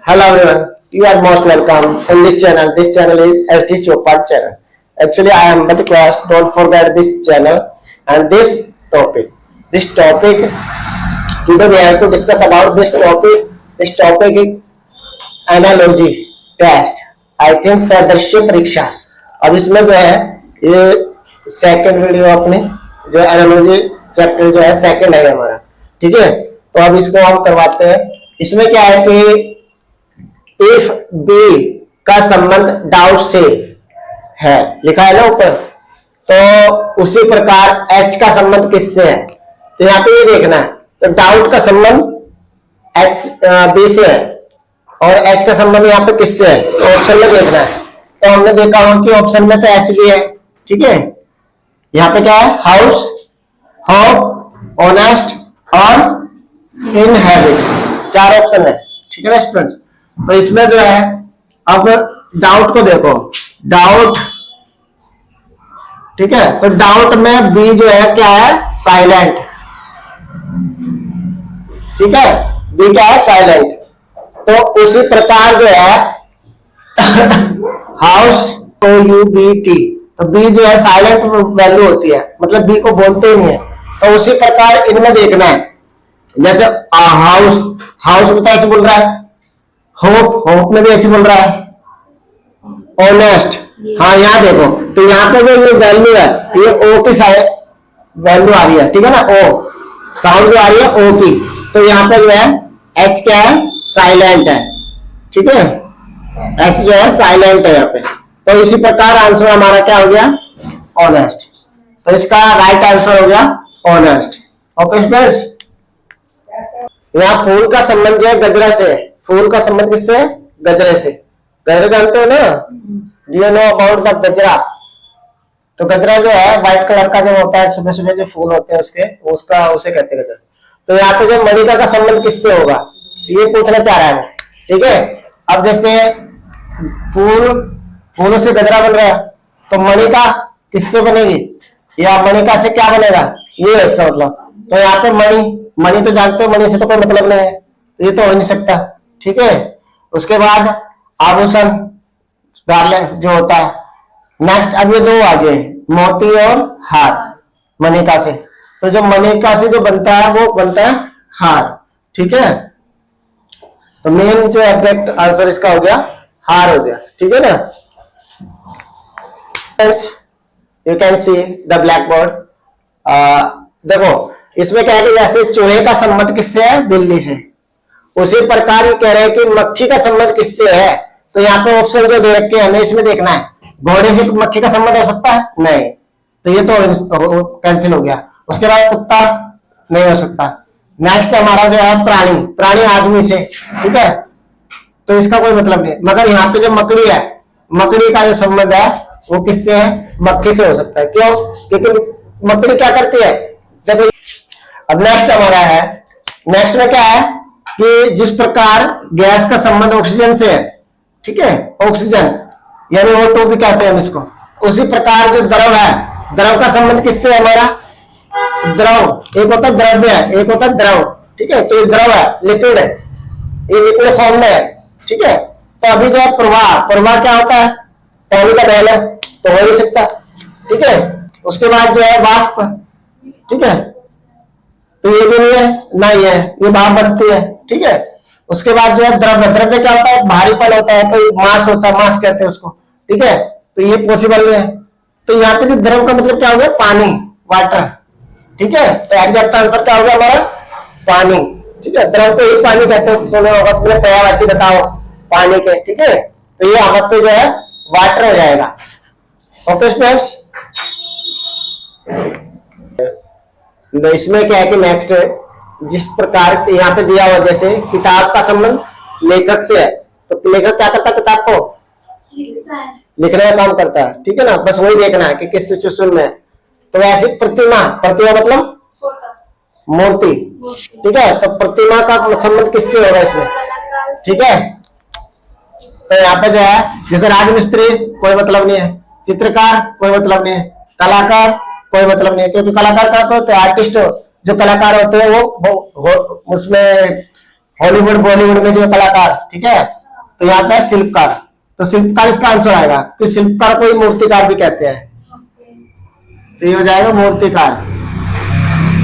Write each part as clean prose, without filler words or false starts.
Hello everyone, you are most welcome in this channel. This channel is SD Chopad channel. Actually, I am but class. Don't forget this channel and this topic. This topic today we have to discuss about this topic. This topic is analogy test. I think सदृश्य परीक्षा. अब इसमें जो है ये second video अपने जो analogy chapter जो है सेकंड है हमारा. ठीक है, तो अब इसको हम करवाते हैं. इसमें क्या है कि इफ बी का संबंध डाउट से है, लिखा है ना ऊपर, तो उसी प्रकार एच का संबंध किससे है. तो यहाँ पे ये देखना है, तो डाउट का संबंध एच बी से है और एच का संबंध यहाँ पे किससे है, तो ऑप्शन में देखना है. तो हमने देखा होगा कि ऑप्शन में तो एच बी है. ठीक है, यहाँ पे क्या है, हाउस, होप, ऑनेस्ट और इन हैबिट, चार ऑप्शन है. ठीक है ना स्टूडेंट. तो इसमें जो है अब डाउट को देखो, डाउट. ठीक है, तो डाउट में बी जो है क्या है, साइलेंट. ठीक है, बी क्या है, साइलेंट. तो उसी प्रकार जो है house O U B T, तो बी जो है साइलेंट वैल्यू होती है, मतलब बी को बोलते ही नहीं है. तो उसी प्रकार इनमें देखना है, जैसे हाउस, हाउस में तो ऐसे बोल रहा है, होप, होप में भी ऐसे बोल रहा है, ऑनेस्ट. हाँ यहाँ देखो, तो यहाँ पे जो ये वैल्यू है ये ओ की वैल्यू आ रही है. ठीक है ना, ओ साउंड जो आ रही है ओ की. तो यहाँ पे जो है एच क्या है, साइलेंट है. ठीक है, एच जो है साइलेंट है यहाँ पे. तो इसी प्रकार आंसर हमारा क्या हो गया, ऑनेस्ट. तो इसका राइट आंसर हो गया ऑनेस्ट. Okay students. यहाँ फूल का संबंध जो है गजरा से. फूल का संबंध किससे है, गजरे से. गजरा जानते हो ना, do you know about the गजरा. तो गजरा जो है व्हाइट कलर का जो होता है, सुबह सुबह जो फूल होते हैं उसके, उसका उसे कहते हैं गजरा. तो यहाँ पे जो मणिका का संबंध किससे होगा, ये पूछना चाह रहा है. ठीक है, अब जैसे फूलों से गजरा बन रहा है, तो मणिका किससे बनेगी, या मणिका से क्या बनेगा, ये है इसका मतलब. तो यहाँ पे मणि तो जानते हो, मणि से तो कोई मतलब नहीं है, तो ये तो हो नहीं सकता. ठीक है, उसके बाद आभूषण, गार्लैंड जो होता है. नेक्स्ट अब ये दो आ गए, मोती और हार, मणिका से. तो जो मणिका से जो बनता है वो बनता है हार. ठीक है, तो मेन जो एग्जैक्ट आंसर इसका हो गया हार हो गया. ठीक है ना. You can see the black board. देखो इसमें क्या है कि जैसे चूहे का संबंध किससे है, बिल्ली से, उसी प्रकार ये कह रहे हैं कि मक्खी का संबंध किससे है. तो यहाँ पे ऑप्शन जो दे रखे हैं हमें इसमें देखना है, घोड़े से मक्खी का संबंध हो सकता है, नहीं, तो ये तो कैंसिल हो गया. उसके बाद कुत्ता नहीं हो सकता. नेक्स्ट हमारा जो है प्राणी आदमी से. ठीक है, तो इसका कोई मतलब नहीं. मगर यहाँ पे जो मकड़ी है, मकड़ी का जो संबंध है वो किससे है, मक्खी से हो सकता है. क्यों, क्योंकि मकड़ी क्या करती है जब. अब नेक्स्ट हमारा है, नेक्स्ट में क्या है कि जिस प्रकार गैस का संबंध ऑक्सीजन से है, ठीक है, ऑक्सीजन यानी O2 भी कहते हैं हम इसको, उसी प्रकार जो द्रव है, द्रव का संबंध किससे है हमारा, द्रव. एक होता है द्रव्य है, एक होता है द्रव. ठीक है, तो ये द्रव है, लिक्विड है, ये लिक्विड फॉर्म में है. ठीक है, तो अभी जो है प्रवाह क्या होता है, पानी का बहना, तो हो नहीं सकता. ठीक है, उसके बाद जो है वाष्प. ठीक है, तो ये भी नहीं है, ना ये भाप बनती है. ठीक है, उसके बाद जो है द्रव्य क्या होता है, भारीपन होता है, कोई मास होता है, मास कहते हैं उसको. ठीक है, तो ये पॉसिबल नहीं है. तो यहाँ पे जो द्रव का मतलब क्या हो गया, पानी, वाटर. ठीक है, तो एग्जैक्ट आंसर क्या हो गया हमारा, पानी. ठीक है, द्रव को ही पानी कहते हैं, सुने होगा तुमने, पर्यायवाची बताओ पानी के. ठीक है, तो ये यहाँ पे जो है वाटर हो जाएगा. Okay students. इसमें क्या है कि नेक्स्ट जिस प्रकार यहाँ पे दिया हुआ, जैसे किताब का संबंध लेखक से है, तो लेखक क्या करता है, किताब को लिखने का काम करता है. ठीक है ना, बस वही देखना है कि किस सिचुएशन में है. तो ऐसी प्रतिमा मतलब मूर्ति. ठीक है, तो प्रतिमा का संबंध किससे होगा इसमें. ठीक है, तो यहाँ पे जो है जैसे राजमिस्त्री कोई मतलब नहीं है, चित्रकार कोई मतलब नहीं है, कलाकार कोई मतलब नहीं है, क्योंकि कलाकार का होते हैं आर्टिस्ट, जो कलाकार होते हैं वो उसमें हॉलीवुड बॉलीवुड में जो कलाकार, ठीक है, तो यहाँ पे शिल्पकार, तो शिल्पकार इसका आंसर आएगा, कि शिल्पकार को ही मूर्तिकार भी कहते हैं। तो ये हो जाएगा मूर्तिकार,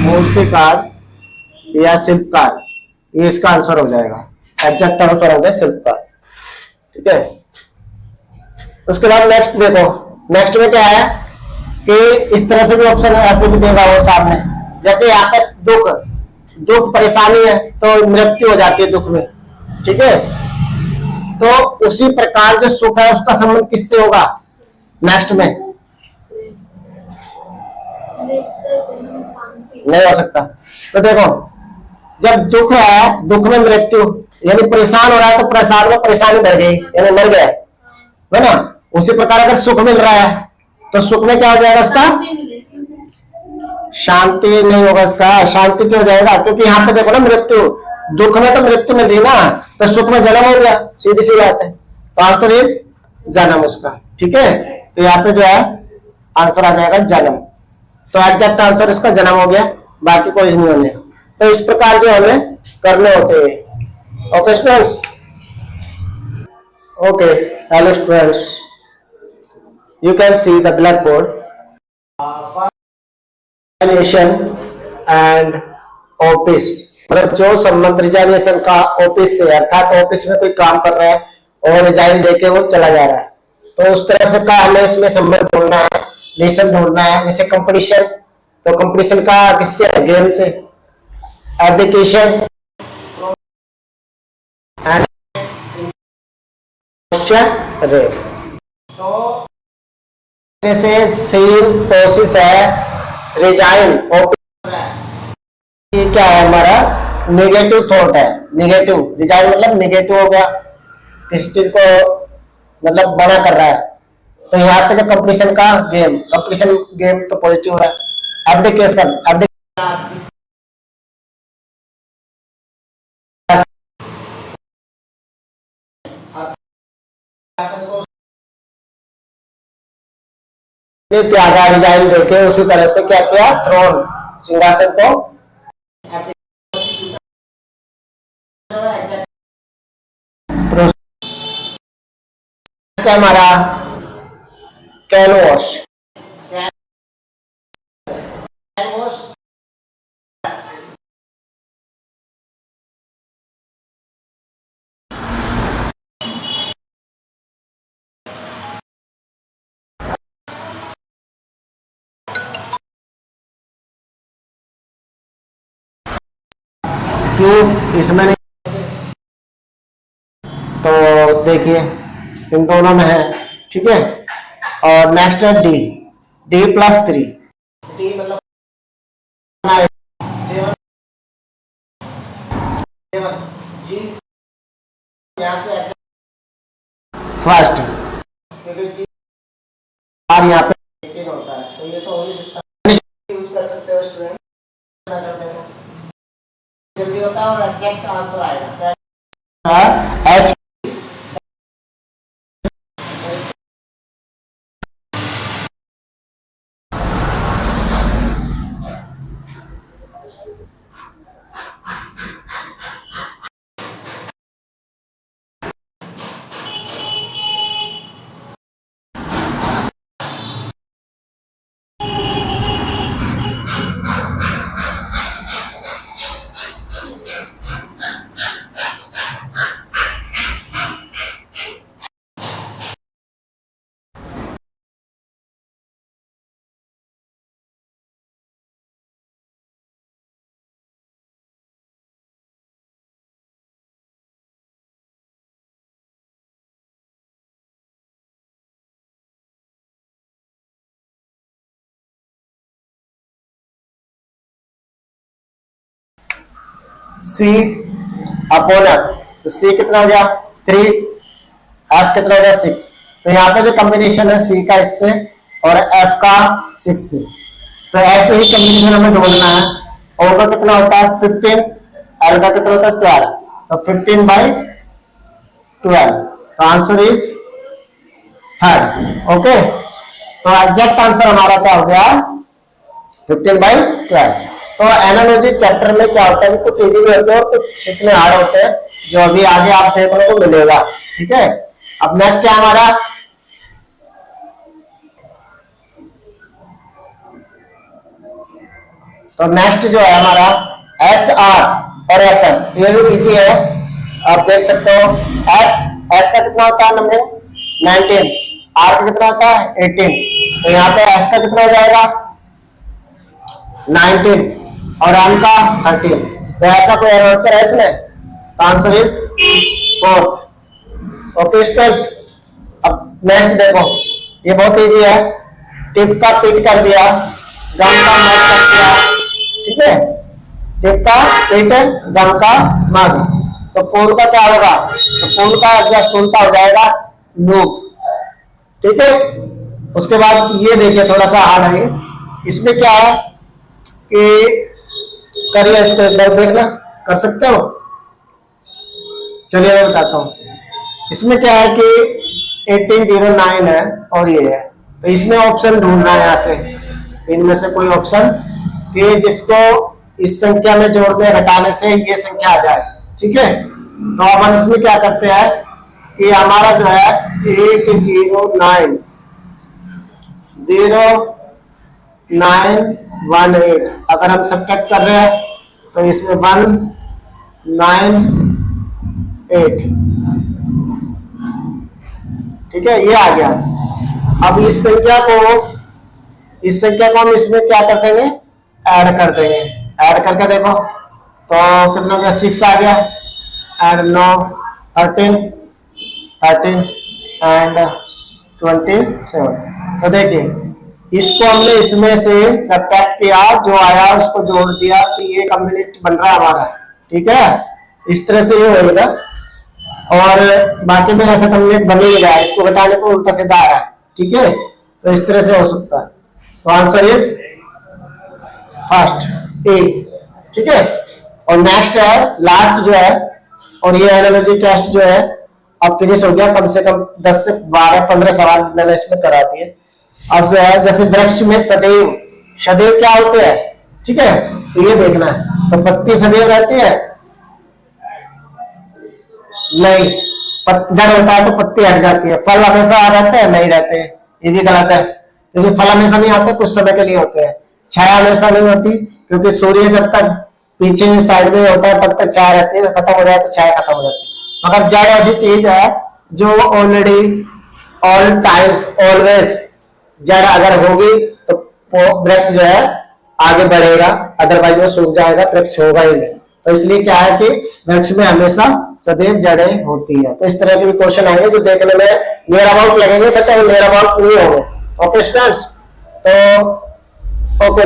मूर्तिकार या शिल्पकार, ये इसका आंसर हो जाएगा, एग्जैक्ट आंसर हो गया शिल्पकार, ठीक है। उसके बाद नेक्स्ट देखो, नेक्स्ट में क्या है कि इस तरह से भी ऑप्शन ऐसे भी देगा वो सामने, जैसे यहाँ पे दुख, दुख परेशानी है तो मृत्यु हो जाती है दुख में, ठीक है। तो उसी प्रकार जो सुख है उसका संबंध किससे होगा नेक्स्ट में, नहीं हो सकता। तो देखो, जब दुख है, दुख में मृत्यु, यानी परेशान हो रहा है तो परेशान में परेशानी बढ़ गई, यानी मर गया, है ना। उसी प्रकार अगर सुख मिल रहा है तो सुख में क्या हो जाएगा उसका, शांति नहीं होगा इसका, शांति क्यों हो जाएगा, क्योंकि यहाँ पे देखो ना मृत्यु, दुख में तो मृत्यु मिल रही ना, तो सुख में जन्म हो गया, सीधी सी बात है। तो आंसर इज जन्म उसका, ठीक है। तो यहाँ पे जो है आंसर आ जाएगा जन्म, तो एग्जैक्ट आंसर इसका जन्म हो गया, बाकी कोई नहीं होने। तो इस प्रकार जो हमें करने होते हैं। Okay students, okay, hello students, you can see the blackboard, resignation and office, मतलब जो संबंध रिजाइनेशन का ऑफिस से, अर्थात ऑफिस में कोई काम कर रहा है और रिजाइन देके वो चला जा रहा है, तो उस तरह से का हमें इसमें संबंध ढूंढना है, रिलेशन ढूंढना है। जैसे कंपटीशन, तो कंपटीशन का किससे है, गेम से, एप्लीकेशन एंड रेट। तो जैसे सेम प्रोसेस है, रिजाइन, ये क्या है हमारा नेगेटिव थॉट है, नेगेटिव, रिजाइन मतलब नेगेटिव हो गया, किसी चीज को मतलब बड़ा कर रहा है। तो यहाँ पे जो कंपटीशन का गेम, कंपटीशन गेम तो पॉजिटिव है। एप्लीकेशन, त्यागा, रिजाइन देके उसी तरह से क्या किया, थ्रोन, सिंहासन को हमारा कैनवस, क्यों इसमें नहीं, तो देखिए इन दोनों में है, ठीक है। और नेक्स्ट है डी, D+3, डी मतलब फर्स्ट, क्योंकि जी और यहाँ पे होता है, तो ये तो हो ही सकता है, यूज कर सकते हो स्टूडेंट, जल्दी होता है और एग्जैक्ट आंसर आएगा। एच C अपॉन F, तो C कितना हो गया 3, F कितना हो गया 6। तो यहाँ पे जो कॉम्बिनेशन है C का इससे और F का 6 से, तो ऐसे ही कॉम्बिनेशन हमें ढूंढना है। और का कितना होता है 15, L का कितना होता है 12, तो 15/12, तो आंसर इज 3rd। ओके, तो एग्जैक्ट आंसर हमारा क्या हो गया 15/12। तो एनालॉजी चैप्टर में क्या होता है कि कुछ इजी भी होते हैं और कुछ इतने हार्ड होते हैं जो अभी आगे आप देखने को मिलेगा। ठीक है, अब नेक्स्ट है हमारा तो नेक्स्ट जो है हमारा एस आर और एस एम, ये भी इजी है, आप देख सकते हो। एस का कितना होता है नंबर 19, आर का कितना होता है 18, तो यहाँ पे एस का कितना हो जाएगा 19 और एम का 13। तो ऐसा कोई आंसर है इसमें, आंसर इज 4। ओके स्टूडेंट्स, अब नेक्स्ट देखो, ये बहुत इजी है। टिप का पिट कर दिया, गम का मग कर दिया। ठीक है, टिप का पिट, गम का मग, तो पूर्व का क्या होगा, तो पूर्व का जस्ट उल्टा हो जाएगा लूप। ठीक है, उसके बाद ये देखिए थोड़ा सा हार्ड है, इसमें क्या है कि करिए इसको एक बार देखना, कर सकते हो। चलिए मैं बताता हूं, इसमें क्या है कि 1809 है और ये है, तो इसमें ऑप्शन ढूंढना है यहाँ से, इनमें से कोई ऑप्शन कि जिसको इस संख्या में जोड़ने घटाने से ये संख्या आ जाए। ठीक है, तो अब हम इसमें क्या करते हैं कि हमारा जो है 80918, अगर हम सब्ट्रैक्ट कर रहे हैं तो इसमें 198। ठीक है, ये आ गया। अब इस संख्या को हम इसमें क्या कर देंगे, ऐड कर देंगे। ऐड करके देखो तो कितना गया 6 आ गया, एंड 9 13 एंड 27। तो देखिए इसको हमने इसमें से सब्ट्रैक्ट किया, जो आया उसको जोड़ दिया, तो ये कम्प्लीट बन रहा है हमारा। ठीक है, इस तरह से ये होएगा, और बाकी में ऐसा कम्प्लीट बन ही रहा है, इसको घटाने को उल्टा सीधा आ रहा है। ठीक है, तो इस तरह से हो सकता है, तो आंसर इज फर्स्ट ए। ठीक है, और नेक्स्ट है लास्ट जो है, और ये एनालॉजी टेस्ट जो है अब फिनिश हो गया, कम से कम 10 से 12-15 सवाल मैंने इसमें करा दिए। अब जो है जैसे वृक्ष में सदैव क्या होते हैं। ठीक है, तो ये देखना है, तो पत्ती सदैव रहती है नहीं, जड़ होता है तो पत्ती हट जाती है। फल हमेशा रहते हैं नहीं रहते, ये भी गलत है, क्योंकि फल हमेशा नहीं आते, कुछ समय के लिए होते हैं। छाया हमेशा नहीं होती, क्योंकि सूर्य जब तक पीछे साइड में होता है तब तक छाया रहती है, खत्म हो जाए तो छाया खत्म हो जाती है। मगर जड़ ऐसी चीज है जो ऑलरेडी ऑल टाइम्स ऑलवेज, जड़ अगर होगी तो वृक्ष जो है आगे बढ़ेगा, अदरवाइज वो सूख जाएगा, वृक्ष होगा ही नहीं। तो इसलिए क्या है कि वृक्ष में हमेशा सदैव जड़ें होती है। तो इस तरह के भी क्वेश्चन आएंगे जो देखने में नियर अबाउट लगेंगे, बट नियर अबाउट नहीं होंगे। ओके स्टूडेंट्स, तो ओके।